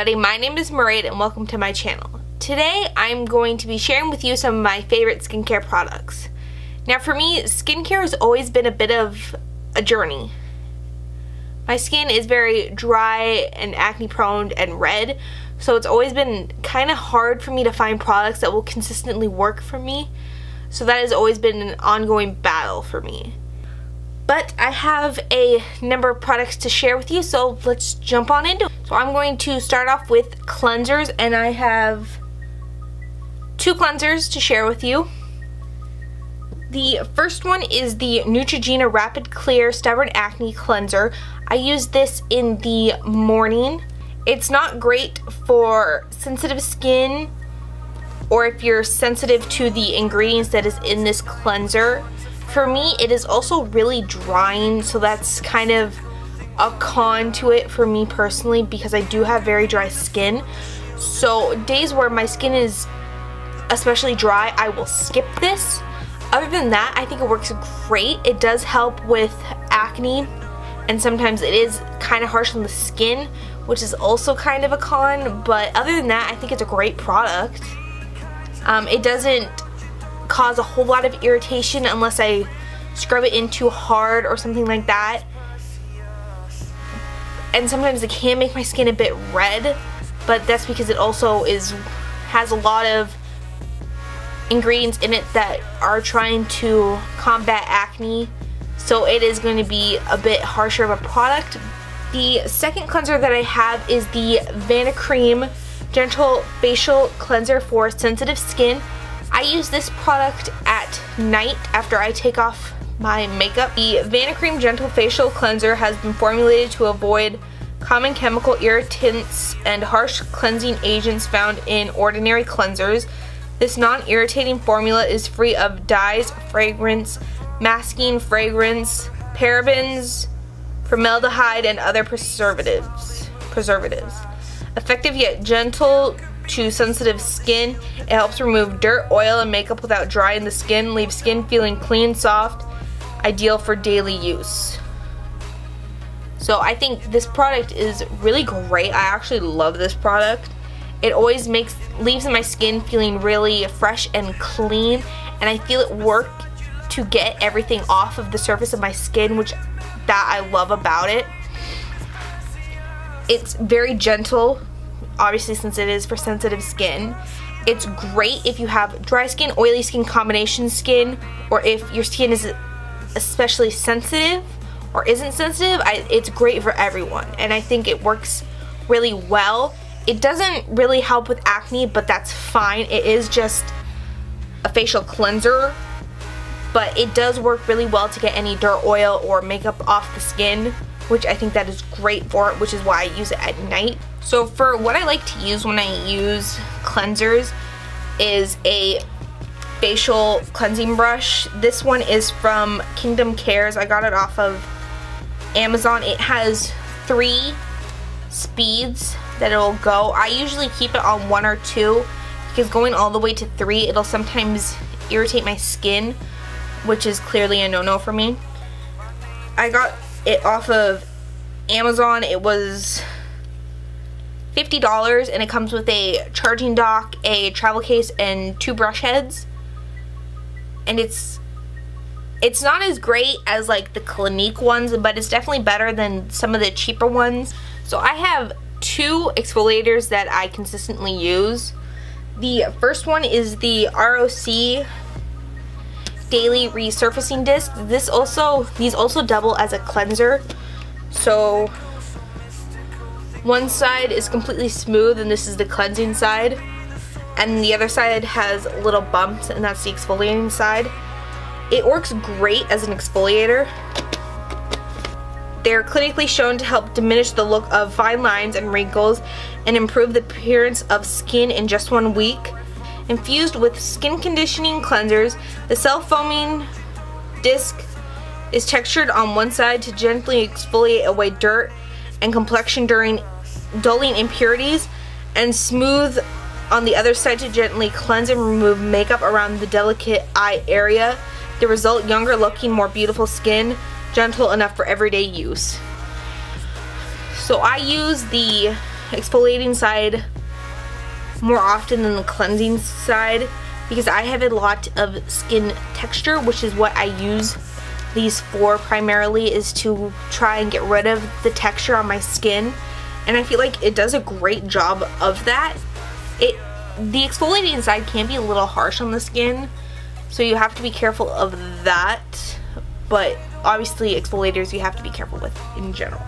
everybody, my name is Mairead and welcome to my channel. Today I'm going to be sharing with you some of my favorite skincare products. Now for me, skincare has always been a bit of a journey. My skin is very dry and acne prone and red, so it's always been kind of hard for me to find products that will consistently work for me. So that has always been an ongoing battle for me. But I have a number of products to share with you, so let's jump on into it. So I'm going to start off with cleansers, and I have two cleansers to share with you. The first one is the Neutrogena Rapid Clear Stubborn Acne Cleanser. I use this in the morning. It's not great for sensitive skin or if you're sensitive to the ingredients that is in this cleanser. For me, it is also really drying, so that's kind of a con to it for me personally because I do have very dry skin. So days where my skin is especially dry, I will skip this. Other than that, I think it works great. It does help with acne, and sometimes it is kind of harsh on the skin, which is also kind of a con, but other than that, I think it's a great product. It doesn't cause a whole lot of irritation unless I scrub it in too hard or something like that. And sometimes it can make my skin a bit red, but that's because it also has a lot of ingredients in it that are trying to combat acne, so it is going to be a bit harsher of a product. The second cleanser that I have is the Vanicream Gentle Facial Cleanser for sensitive skin. I use this product at night after I take off my makeup. The Vanicream Gentle Facial Cleanser has been formulated to avoid common chemical irritants and harsh cleansing agents found in ordinary cleansers. This non-irritating formula is free of dyes, fragrance, masking fragrance, parabens, formaldehyde, and other preservatives. Effective yet gentle to sensitive skin. It helps remove dirt, oil, and makeup without drying the skin, leaves skin feeling clean, soft, ideal for daily use. So I think this product is really great. I actually love this product. It always leaves my skin feeling really fresh and clean, and I feel it work to get everything off of the surface of my skin, which I love about it. It's very gentle, obviously, since it is for sensitive skin. It's great if you have dry skin, oily skin, combination skin, or if your skin is especially sensitive or isn't sensitive. It's great for everyone, and I think it works really well. It doesn't really help with acne, but that's fine. It is just a facial cleanser, but it does work really well to get any dirt, oil, or makeup off the skin, which I think that is great for it, which is why I use it at night. So for what I like to use when I use cleansers is a facial cleansing brush. This one is from Kingdom Cares. I got it off of Amazon. It has 3 speeds that it'll go. I usually keep it on 1 or 2 because going all the way to 3, it'll sometimes irritate my skin, which is clearly a no-no for me. I got it off of Amazon. It was $50, and it comes with a charging dock, a travel case, and 2 brush heads. And it's not as great as like the Clinique ones, but it's definitely better than some of the cheaper ones. So I have 2 exfoliators that I consistently use. The first one is the ROC Daily Resurfacing Disc. These also double as a cleanser. So one side is completely smooth, and this is the cleansing side, and the other side has little bumps, and that's the exfoliating side. It works great as an exfoliator. They're clinically shown to help diminish the look of fine lines and wrinkles and improve the appearance of skin in just 1 week. Infused with skin conditioning cleansers, the self-foaming disc is textured on one side to gently exfoliate away dirt and complexion during dulling impurities, and smooth on the other side to gently cleanse and remove makeup around the delicate eye area. The result, younger looking, more beautiful skin, gentle enough for everyday use. So I use the exfoliating side more often than the cleansing side because I have a lot of skin texture, which is what I use these for primarily, is to try and get rid of the texture on my skin, and I feel like it does a great job of that. The exfoliating side can be a little harsh on the skin, so you have to be careful of that, but obviously exfoliators you have to be careful with in general.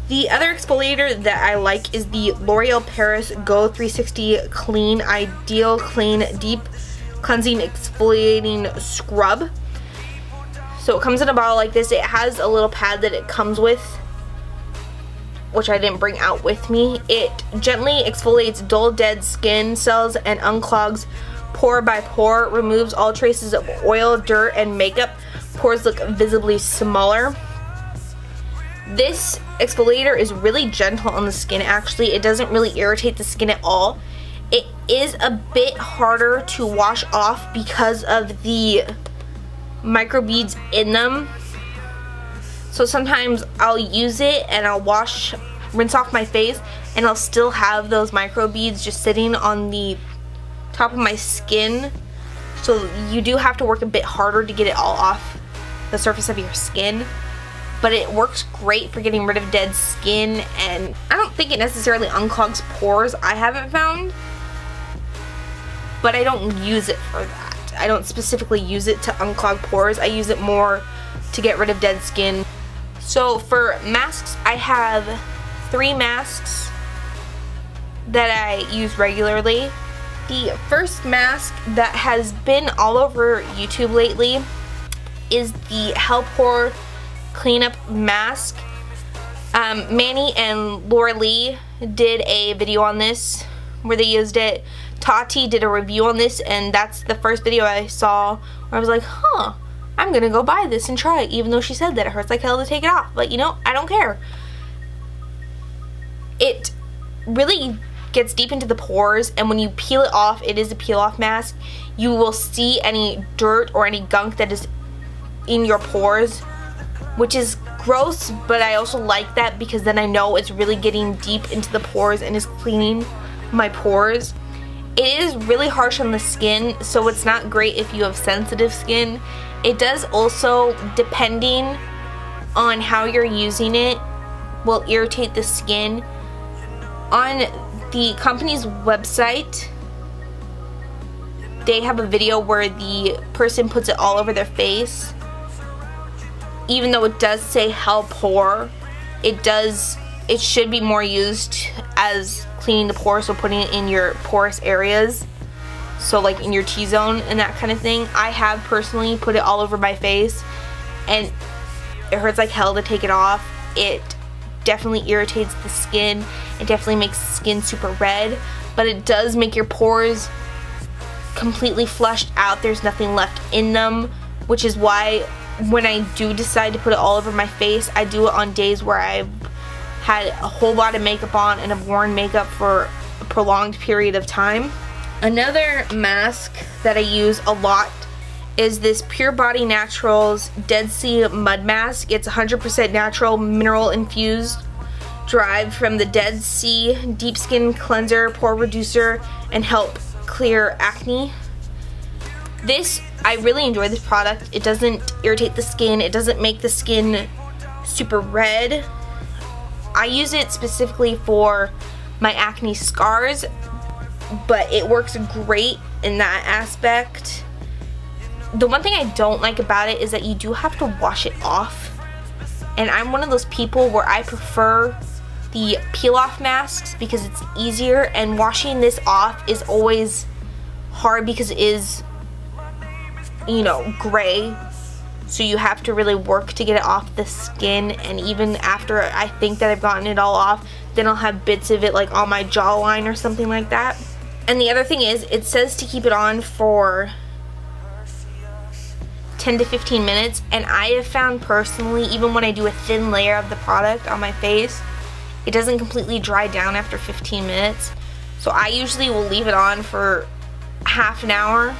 The other exfoliator that I like is the L'Oreal Paris Go 360 Clean Ideal Clean Deep Cleansing Exfoliating Scrub. So it comes in a bottle like this. It has a little pad that it comes with, which I didn't bring out with me. It gently exfoliates dull dead skin cells and unclogs pore by pore, removes all traces of oil, dirt, and makeup. Pores look visibly smaller. This exfoliator is really gentle on the skin actually. It doesn't really irritate the skin at all. It is a bit harder to wash off because of the microbeads in them. So sometimes I'll use it and I'll rinse off my face and I'll still have those microbeads just sitting on the top of my skin. So you do have to work a bit harder to get it all off the surface of your skin. But it works great for getting rid of dead skin, and I don't think it necessarily unclogs pores, I haven't found. But I don't use it for that. I don't specifically use it to unclog pores. I use it more to get rid of dead skin. So for masks, I have 3 masks that I use regularly. The first mask that has been all over YouTube lately is the Hell-Pore Cleanup Mask. Manny and Laura Lee did a video on this where they used it. Tati did a review on this, and that's the first video I saw where I was like, huh, I'm gonna go buy this and try it, even though she said that it hurts like hell to take it off. But you know, I don't care. It really gets deep into the pores, and when you peel it off, it is a peel off mask, you will see any dirt or any gunk that is in your pores, which is gross, but I also like that because then I know it's really getting deep into the pores and is cleaning my pores. It is really harsh on the skin, so it's not great if you have sensitive skin. It does also, depending on how you're using it, will irritate the skin. On the company's website, they have a video where the person puts it all over their face. Even though it does say Hell-Pore, it should be more used as cleaning the pores, so putting it in your porous areas, so like in your T-zone and that kind of thing. I have personally put it all over my face, and it hurts like hell to take it off. It definitely irritates the skin. It definitely makes the skin super red, but it does make your pores completely flushed out. There's nothing left in them, which is why when I do decide to put it all over my face, I do it on days where I've had a whole lot of makeup on and have worn makeup for a prolonged period of time. Another mask that I use a lot is this Pure Body Naturals Dead Sea Mud Mask. It's 100% natural, mineral infused, derived from the Dead Sea, deep skin cleanser, pore reducer, and help clear acne. I really enjoy this product. It doesn't irritate the skin. It doesn't make the skin super red. I use it specifically for my acne scars, but it works great in that aspect. The one thing I don't like about it is that you do have to wash it off, and I'm one of those people where I prefer the peel-off masks because it's easier, and washing this off is always hard because it is, you know, gray, so you have to really work to get it off the skin. And even after I think that I've gotten it all off, then I'll have bits of it like on my jawline or something like that. And the other thing is, it says to keep it on for 10 to 15 minutes, and I have found personally, even when I do a thin layer of the product on my face, it doesn't completely dry down after 15 minutes. So I usually will leave it on for half an hour,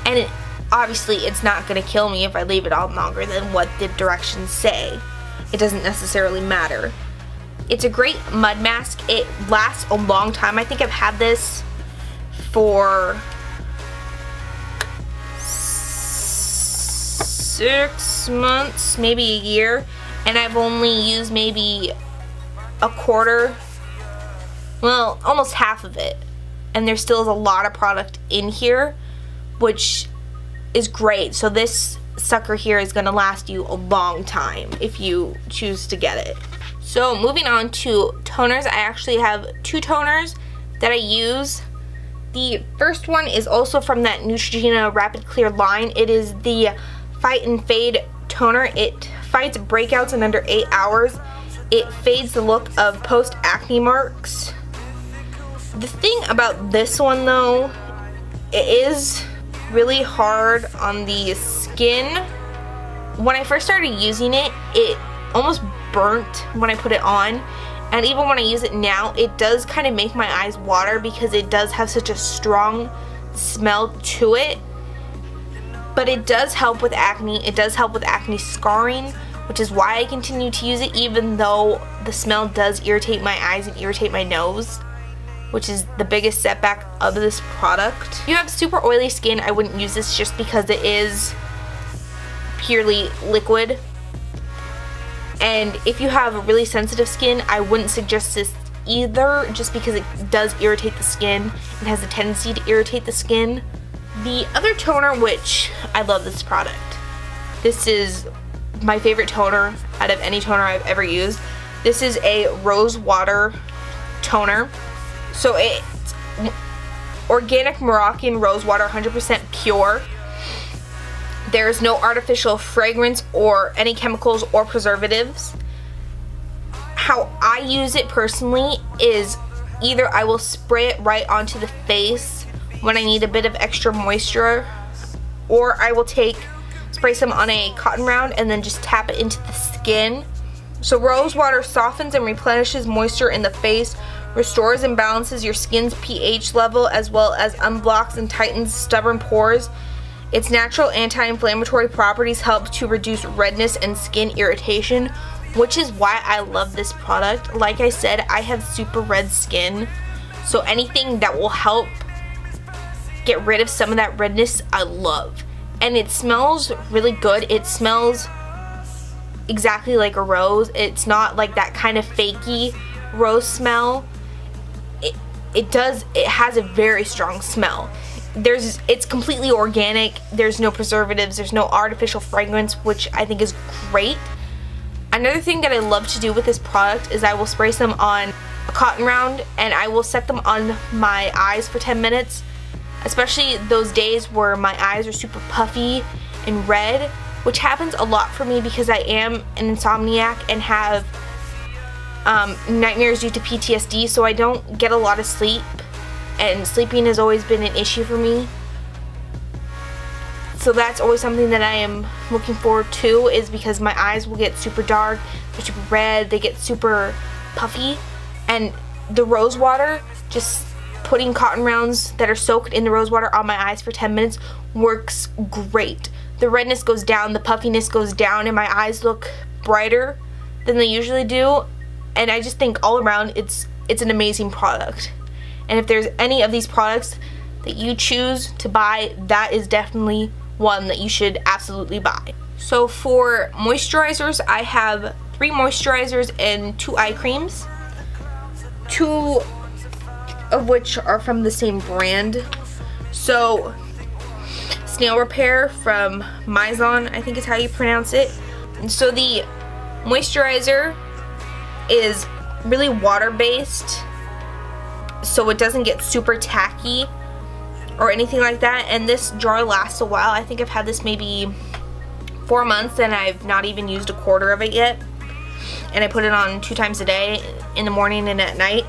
and obviously it's not going to kill me if I leave it on longer than what the directions say. It doesn't necessarily matter. It's a great mud mask. It lasts a long time. I think I've had this for 6 months, maybe a year, and I've only used maybe a quarter, well, almost half of it, and there still is a lot of product in here, which is great. So this sucker here is going to last you a long time if you choose to get it. So moving on to toners, I actually have 2 toners that I use. The first one is also from that Neutrogena Rapid Clear line. It is the Fight and Fade toner. It fights breakouts in under 8 hours. It fades the look of post-acne marks. The thing about this one though, it is really hard on the skin. When I first started using it, it almost burnt when I put it on, and even when I use it now, it does kind of make my eyes water because it does have such a strong smell to it. But it does help with acne. It does help with acne scarring, which is why I continue to use it, even though the smell does irritate my eyes and irritate my nose, which is the biggest setback of this product. If you have super oily skin, I wouldn't use this just because it is purely liquid. And if you have a really sensitive skin, I wouldn't suggest this either, just because it does irritate the skin and has a tendency to irritate the skin. The other toner, which I love this product. This is my favorite toner out of any toner I've ever used. This is a rose water toner. So it's organic Moroccan rose water, 100% pure. There's no artificial fragrance or any chemicals or preservatives. How I use it personally is either I will spray it right onto the face when I need a bit of extra moisture, or I will spray some on a cotton round and then just tap it into the skin. So rose water softens and replenishes moisture in the face, restores and balances your skin's pH level, as well as unblocks and tightens stubborn pores. Its natural anti-inflammatory properties help to reduce redness and skin irritation, which is why I love this product. Like I said, I have super red skin, so anything that will help get rid of some of that redness, I love. And it smells really good. It smells exactly like a rose. It's not like that kind of fakey rose smell. It has a very strong smell. It's completely organic. There's no preservatives. There's no artificial fragrance, which I think is great. Another thing that I love to do with this product is I will spray some on a cotton round and I will set them on my eyes for 10 minutes, especially those days where my eyes are super puffy and red, which happens a lot for me because I am an insomniac and have nightmares due to PTSD, so I don't get a lot of sleep, and sleeping has always been an issue for me. So that's always something that I am looking forward to, is because my eyes will get super dark, they're super red, they get super puffy, and the rose water, just putting cotton rounds that are soaked in the rose water on my eyes for 10 minutes works great. The redness goes down, the puffiness goes down, and my eyes look brighter than they usually do. And I just think all around it's an amazing product. And if there's any of these products that you choose to buy, that is definitely one that you should absolutely buy. So for moisturizers, I have 3 moisturizers and 2 eye creams, 2 of which are from the same brand. So Snail Repair from Mizon, I think is how you pronounce it. And so the moisturizer is really water-based, so it doesn't get super tacky or anything like that, and this jar lasts a while. I think I've had this maybe 4 months and I've not even used a quarter of it yet, and I put it on 2 times a day, in the morning and at night.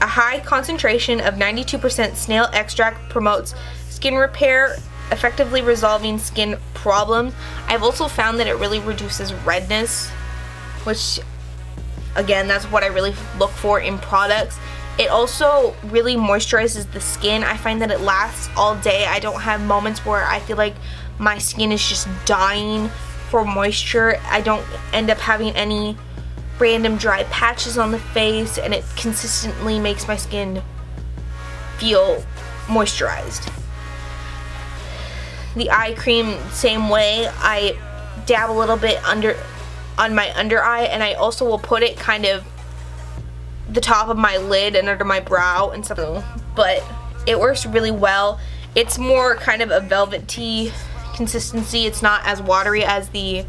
A high concentration of 92% snail extract promotes skin repair, effectively resolving skin problems. I've also found that it really reduces redness, which again, that's what I really look for in products. It also really moisturizes the skin. I find that it lasts all day. I don't have moments where I feel like my skin is just dying for moisture. I don't end up having any random dry patches on the face, and it consistently makes my skin feel moisturized. The eye cream, same way. I dab a little bit on my under eye, and I also will put it kind of the top of my lid and under my brow and stuff, but it works really well. It's more kind of a velvety consistency. It's not as watery as the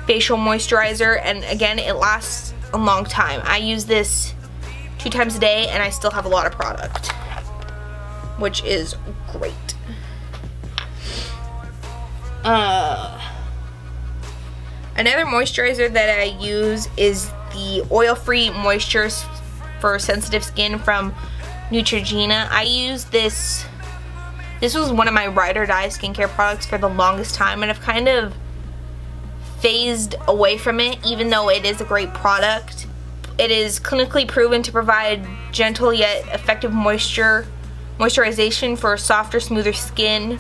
facial moisturizer, and again, it lasts a long time. I use this 2 times a day and I still have a lot of product, which is great. Another moisturizer that I use is the oil-free moisture for sensitive skin from Neutrogena. I use this. This was one of my ride or die skincare products for the longest time, and I've kind of phased away from it, even though it is a great product. It is clinically proven to provide gentle yet effective moisturization for softer, smoother skin.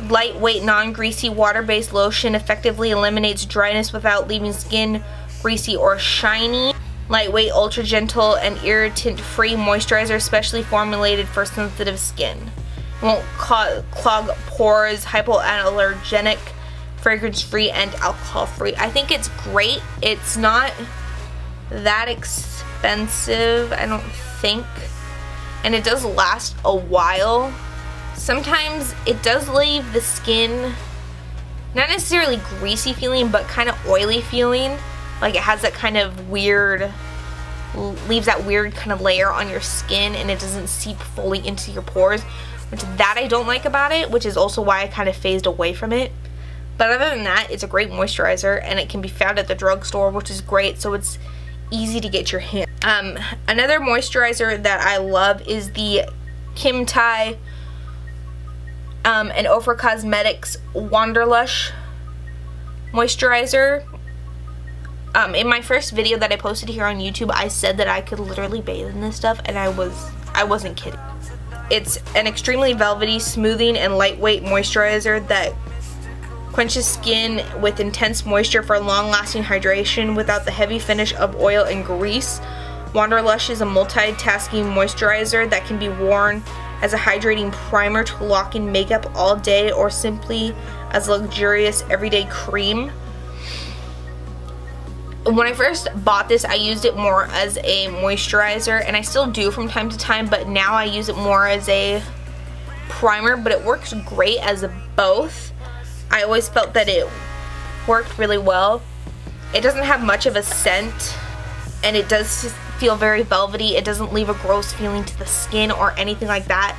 Lightweight, non-greasy, water-based lotion effectively eliminates dryness without leaving skin greasy or shiny. Lightweight, ultra gentle, and irritant-free moisturizer specially formulated for sensitive skin. It won't clog pores, hypoallergenic, fragrance-free, and alcohol-free. I think it's great. It's not that expensive, I don't think, and it does last a while. Sometimes it does leave the skin not necessarily greasy feeling, but kind of oily feeling. Like it has that kind of weird, leaves that weird kind of layer on your skin, and it doesn't seep fully into your pores, which that I don't like about it, which is also why I kind of phased away from it. But other than that, it's a great moisturizer, and it can be found at the drugstore, which is great, so it's easy to get your hand. Another moisturizer that I love is the Kim Tai and Ofra Cosmetics Wanderlush moisturizer. In my first video that I posted here on YouTube, I said that I could literally bathe in this stuff, and I wasn't kidding. It's an extremely velvety, smoothing, and lightweight moisturizer that quenches skin with intense moisture for long-lasting hydration without the heavy finish of oil and grease. Wanderlush is a multitasking moisturizer that can be worn as a hydrating primer to lock in makeup all day, or simply as a luxurious everyday cream. When I first bought this, I used it more as a moisturizer, and I still do from time to time, but now I use it more as a primer, but it works great as both. I always felt that it worked really well. It doesn't have much of a scent, and it does feel very velvety. It doesn't leave a gross feeling to the skin or anything like that.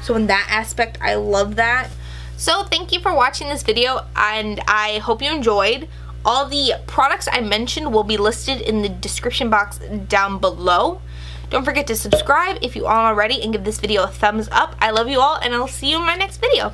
So in that aspect, I love that. So thank you for watching this video, and I hope you enjoyed. All the products I mentioned will be listed in the description box down below. Don't forget to subscribe if you aren't already, and give this video a thumbs up. I love you all, and I'll see you in my next video.